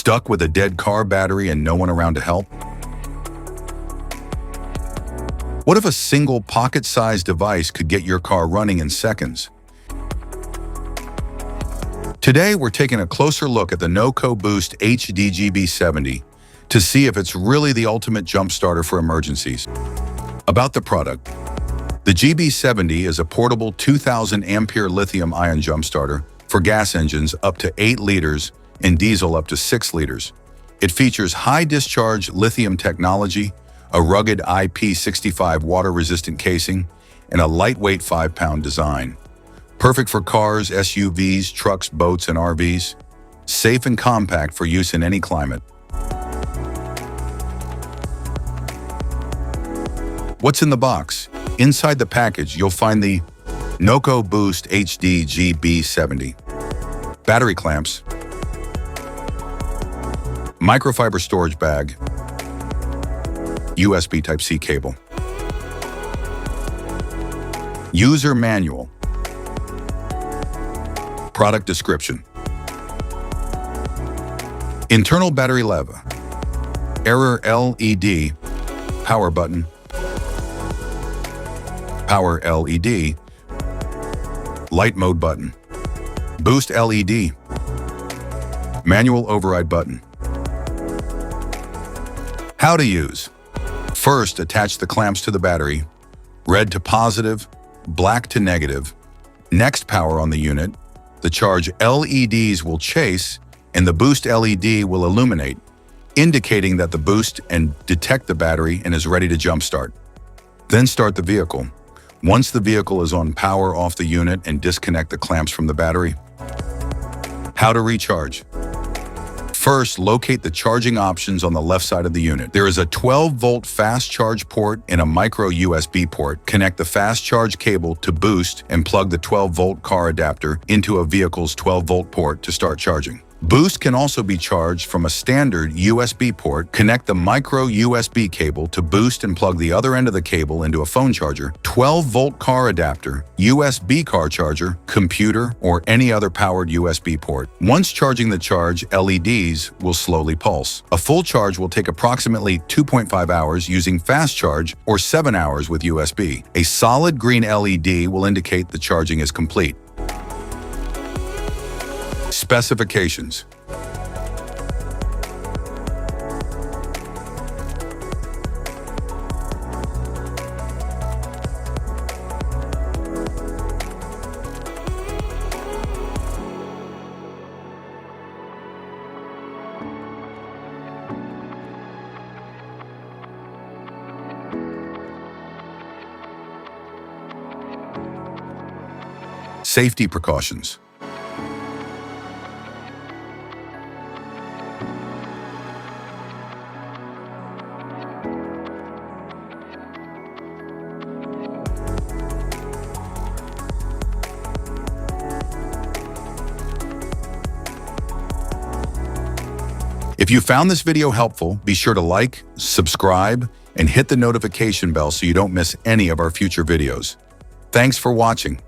Stuck with a dead car battery and no one around to help? What if a single pocket-sized device could get your car running in seconds? Today, we're taking a closer look at the NOCO Boost HD GB70 to see if it's really the ultimate jump starter for emergencies. About the product, the GB70 is a portable 2,000 ampere lithium-ion jump starter for gas engines up to 8 liters and diesel up to 6 liters. It features high-discharge lithium technology, a rugged IP65 water-resistant casing, and a lightweight 5-pound design. Perfect for cars, SUVs, trucks, boats, and RVs. Safe and compact for use in any climate. What's in the box? Inside the package, you'll find the NOCO Boost HD GB70. Battery clamps, microfiber storage bag, USB Type-C cable, user manual, product description, internal battery lever, error LED, power button, power LED, light mode button, boost LED, manual override button. How to use. First, attach the clamps to the battery, red to positive, black to negative. Next, power on the unit. The charge LEDs will chase and the boost LED will illuminate, indicating that the boost and detect the battery and is ready to jumpstart. Then start the vehicle. Once the vehicle is on, power off the unit and disconnect the clamps from the battery. How to recharge. First, locate the charging options on the left side of the unit. There is a 12-volt fast charge port and a micro USB port. Connect the fast charge cable to boost and plug the 12-volt car adapter into a vehicle's 12-volt port to start charging. Boost can also be charged from a standard USB port. Connect the micro USB cable to boost and plug the other end of the cable into a phone charger, 12-volt car adapter, USB car charger, computer, or any other powered USB port. Once charging the charge, LEDs will slowly pulse. A full charge will take approximately 2.5 hours using fast charge or 7 hours with USB. A solid green LED will indicate the charging is complete. Specifications. Safety precautions. If you found this video helpful, be sure to like, subscribe, and hit the notification bell so you don't miss any of our future videos. Thanks for watching.